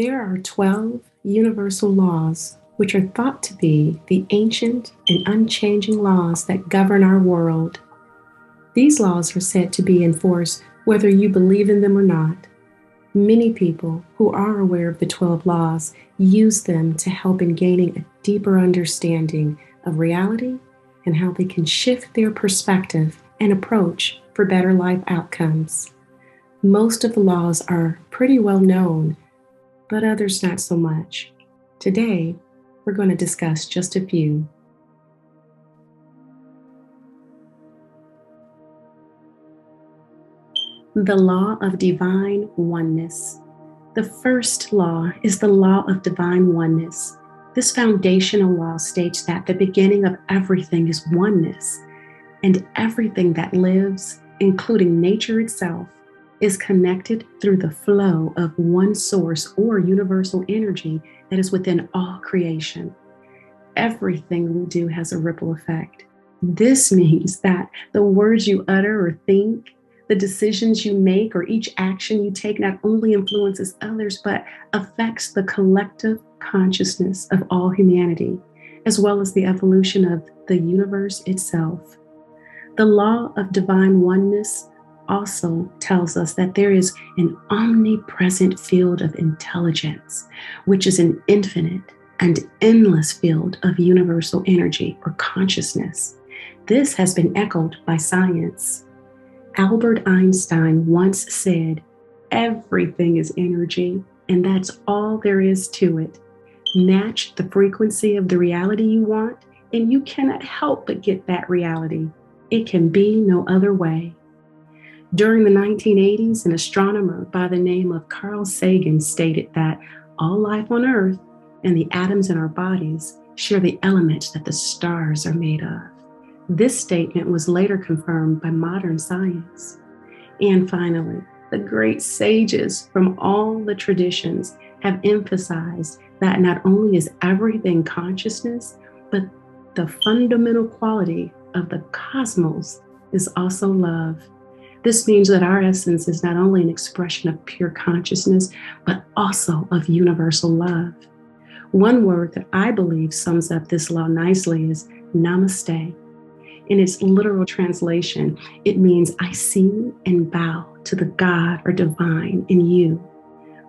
There are 12 universal laws, which are thought to be the ancient and unchanging laws that govern our world. These laws are said to be in force whether you believe in them or not. Many people who are aware of the 12 laws use them to help in gaining a deeper understanding of reality and how they can shift their perspective and approach for better life outcomes. Most of the laws are pretty well known, but others not so much. Today, we're going to discuss just a few. The Law of Divine Oneness. The first law is the Law of Divine Oneness. This foundational law states that the beginning of everything is oneness, and everything that lives, including nature itself, is connected through the flow of one source or universal energy that is within all creation. Everything we do has a ripple effect. This means that the words you utter or think, the decisions you make, or each action you take not only influences others, but affects the collective consciousness of all humanity, as well as the evolution of the universe itself. The law of divine oneness also tells us that there is an omnipresent field of intelligence, which is an infinite and endless field of universal energy or consciousness. This has been echoed by science. Albert Einstein once said, "Everything is energy, and that's all there is to it. Match the frequency of the reality you want, and you cannot help but get that reality. It can be no other way." During the 1980s, an astronomer by the name of Carl Sagan stated that all life on Earth and the atoms in our bodies share the elements that the stars are made of. This statement was later confirmed by modern science. And finally, the great sages from all the traditions have emphasized that not only is everything consciousness, but the fundamental quality of the cosmos is also love. This means that our essence is not only an expression of pure consciousness, but also of universal love. One word that I believe sums up this law nicely is namaste. In its literal translation, it means I see and bow to the God or divine in you.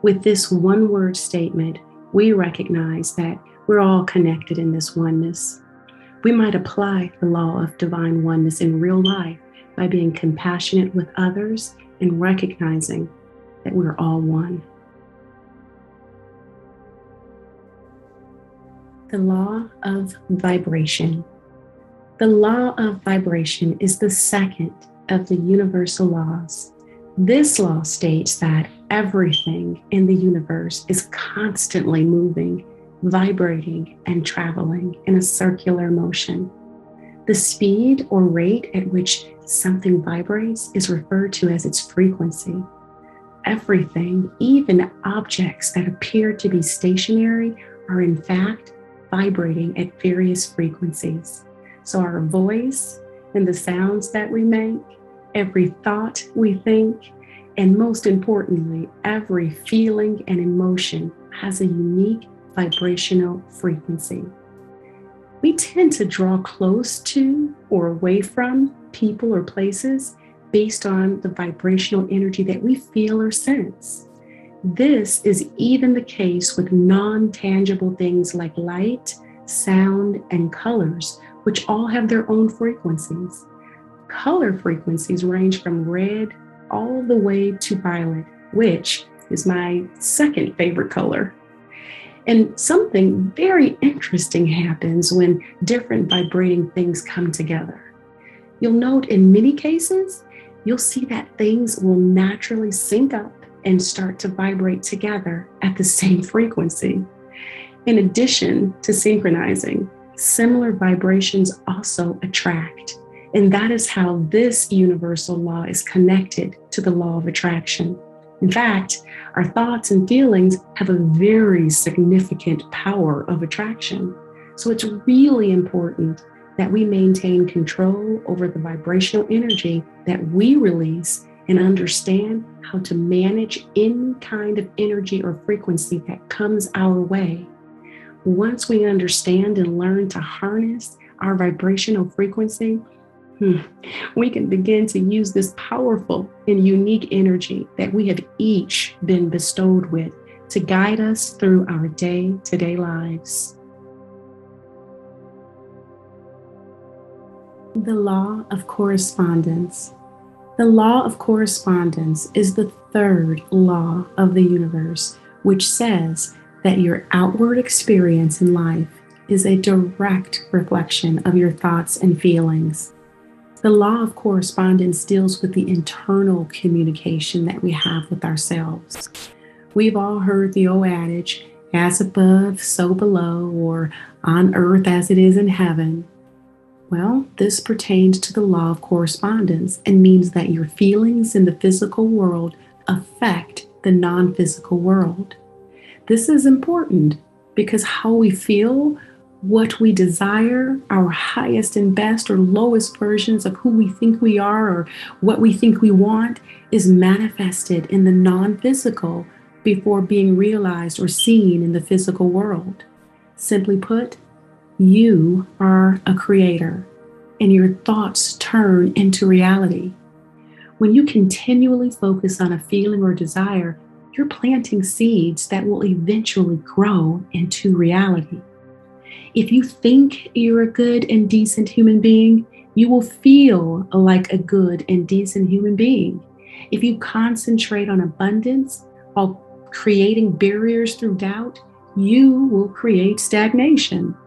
With this one-word statement, we recognize that we're all connected in this oneness. We might apply the law of divine oneness in real life by being compassionate with others and recognizing that we're all one. The law of vibration. The law of vibration is the second of the universal laws. This law states that everything in the universe is constantly moving, vibrating, and traveling in a circular motion. The speed or rate at which something vibrates is referred to as its frequency. Everything, even objects that appear to be stationary, are in fact vibrating at various frequencies. So our voice and the sounds that we make, every thought we think, and most importantly, every feeling and emotion has a unique vibrational frequency. We tend to draw close to or away from people or places based on the vibrational energy that we feel or sense. This is even the case with non-tangible things like light, sound, and colors, which all have their own frequencies. Color frequencies range from red all the way to violet, which is my second favorite color. And something very interesting happens when different vibrating things come together. You'll note in many cases, you'll see that things will naturally sync up and start to vibrate together at the same frequency. In addition to synchronizing, similar vibrations also attract. And that is how this universal law is connected to the law of attraction. In fact, our thoughts and feelings have a very significant power of attraction. So it's really important that we maintain control over the vibrational energy that we release and understand how to manage any kind of energy or frequency that comes our way. Once we understand and learn to harness our vibrational frequency, we can begin to use this powerful and unique energy that we have each been bestowed with to guide us through our day-to-day lives. The Law of Correspondence. The Law of Correspondence is the third law of the universe, which says that your outward experience in life is a direct reflection of your thoughts and feelings. The Law of Correspondence deals with the internal communication that we have with ourselves. We've all heard the old adage, as above, so below, or on earth as it is in heaven. Well, this pertains to the Law of Correspondence and means that your feelings in the physical world affect the non-physical world. This is important because how we feel, what we desire, our highest and best or lowest versions of who we think we are or what we think we want is manifested in the non-physical before being realized or seen in the physical world. Simply put, you are a creator, and your thoughts turn into reality. When you continually focus on a feeling or desire, you're planting seeds that will eventually grow into reality. If you think you're a good and decent human being, you will feel like a good and decent human being. If you concentrate on abundance while creating barriers through doubt, you will create stagnation.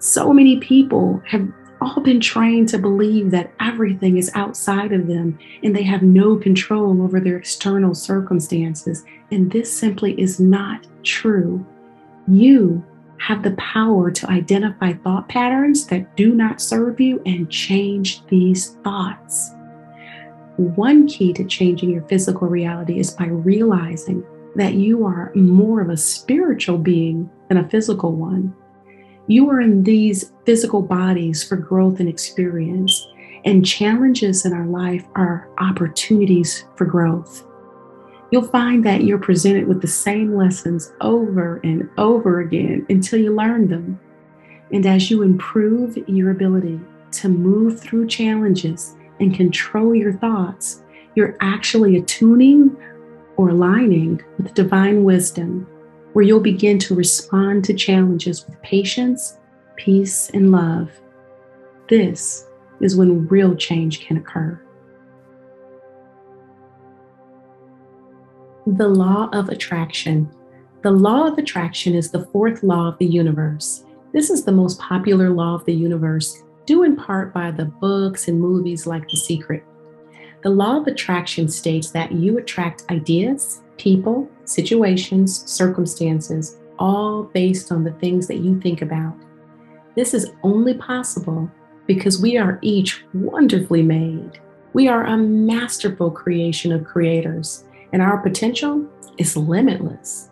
So many people have all been trained to believe that everything is outside of them and they have no control over their external circumstances. And this simply is not true. You have the power to identify thought patterns that do not serve you and change these thoughts. One key to changing your physical reality is by realizing that you are more of a spiritual being than a physical one. You are in these physical bodies for growth and experience, and challenges in our life are opportunities for growth. You'll find that you're presented with the same lessons over and over again until you learn them. And as you improve your ability to move through challenges and control your thoughts, you're actually attuning or aligning with divine wisdom, where you'll begin to respond to challenges with patience, peace, and love. This is when real change can occur. The Law of Attraction. The Law of Attraction is the fourth law of the universe. This is the most popular law of the universe, due in part by the books and movies like The Secret. The Law of Attraction states that you attract ideas, people, situations, circumstances, all based on the things that you think about. This is only possible because we are each wonderfully made. We are a masterful creation of creators, and our potential is limitless.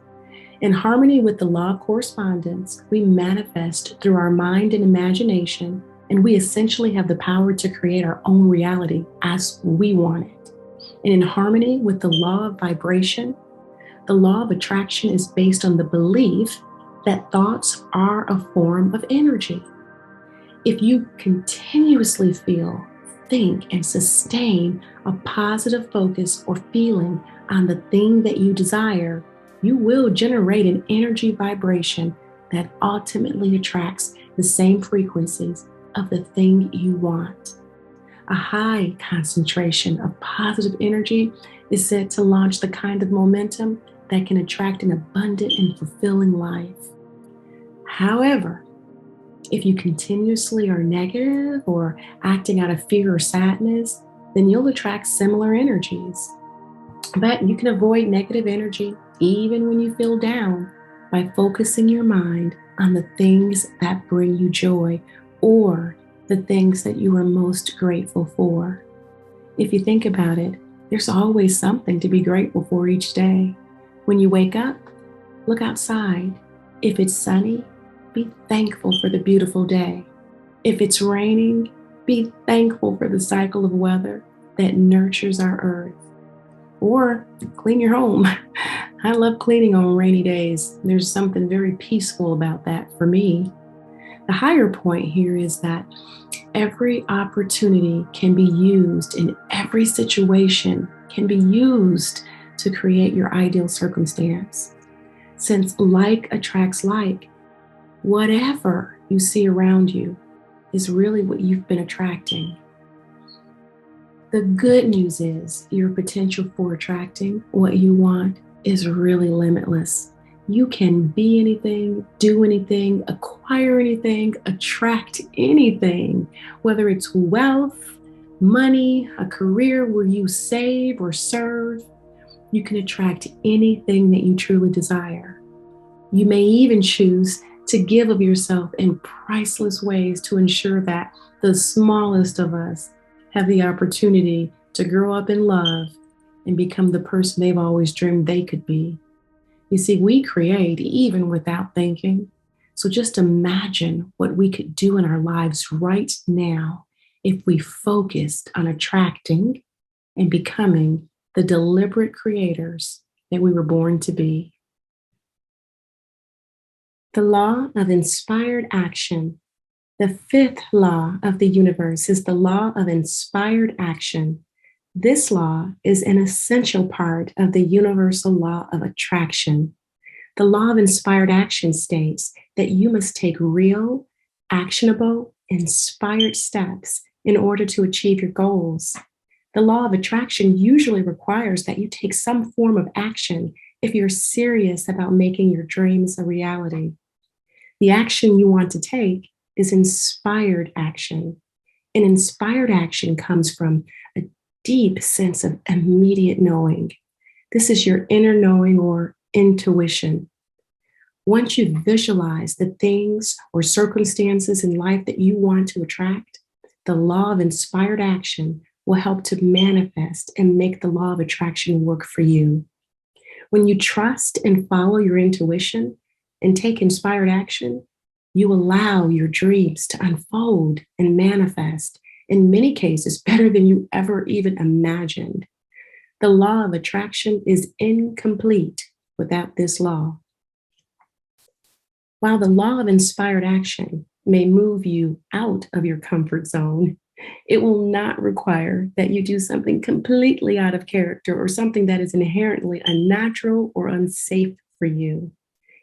In harmony with the Law of Correspondence, we manifest through our mind and imagination, and we essentially have the power to create our own reality as we want it. And in harmony with the law of vibration, the law of attraction is based on the belief that thoughts are a form of energy. If you continuously feel, think, and sustain a positive focus or feeling on the thing that you desire, you will generate an energy vibration that ultimately attracts the same frequencies of the thing you want. A high concentration of positive energy is said to launch the kind of momentum that can attract an abundant and fulfilling life. However, if you continuously are negative or acting out of fear or sadness, then you'll attract similar energies. But you can avoid negative energy even when you feel down by focusing your mind on the things that bring you joy or the things that you are most grateful for. If you think about it, there's always something to be grateful for each day. When you wake up, look outside. If it's sunny, be thankful for the beautiful day. If it's raining, be thankful for the cycle of weather that nurtures our earth. or clean your home. I love cleaning on rainy days. There's something very peaceful about that for me. The higher point here is that every opportunity can be used in every situation, can be used to create your ideal circumstance. Since like attracts like, whatever you see around you is really what you've been attracting. The good news is your potential for attracting what you want is really limitless. You can be anything, do anything, acquire anything, attract anything, whether it's wealth, money, a career where you save or serve. You can attract anything that you truly desire. You may even choose to give of yourself in priceless ways to ensure that the smallest of us have the opportunity to grow up in love and become the person they've always dreamed they could be. You see, we create even without thinking. So just imagine what we could do in our lives right now if we focused on attracting and becoming the deliberate creators that we were born to be. The law of inspired action. The fifth law of the universe is the law of inspired action. This law is an essential part of the universal law of attraction. The law of inspired action states that you must take real, actionable, inspired steps in order to achieve your goals. The law of attraction usually requires that you take some form of action if you're serious about making your dreams a reality. The action you want to take is inspired action. And inspired action comes from a deep sense of immediate knowing. This is your inner knowing or intuition. Once you visualize the things or circumstances in life that you want to attract, the law of inspired action will help to manifest and make the law of attraction work for you. When you trust and follow your intuition and take inspired action, you allow your dreams to unfold and manifest, in many cases, better than you ever even imagined. The law of attraction is incomplete without this law. While the law of inspired action may move you out of your comfort zone, it will not require that you do something completely out of character or something that is inherently unnatural or unsafe for you.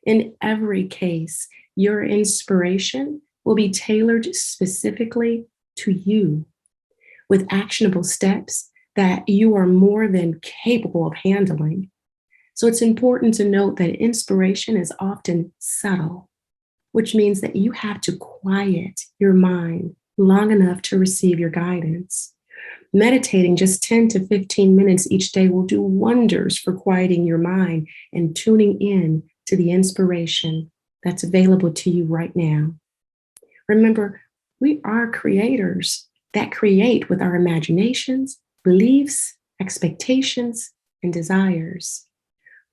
In every case, your inspiration will be tailored specifically to you with actionable steps that you are more than capable of handling. So it's important to note that inspiration is often subtle, which means that you have to quiet your mind long enough to receive your guidance. Meditating just 10 to 15 minutes each day will do wonders for quieting your mind and tuning in to the inspiration that's available to you right now. Remember, we are creators that create with our imaginations, beliefs, expectations, and desires.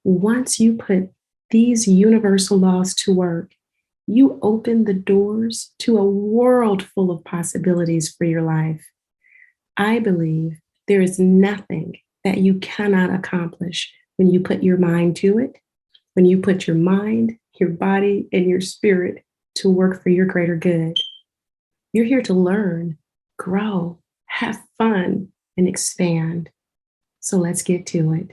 Once you put these universal laws to work, you open the doors to a world full of possibilities for your life. I believe there is nothing that you cannot accomplish when you put your mind to it, when you put your mind, your body, and your spirit to work for your greater good. You're here to learn, grow, have fun, and expand. So let's get to it.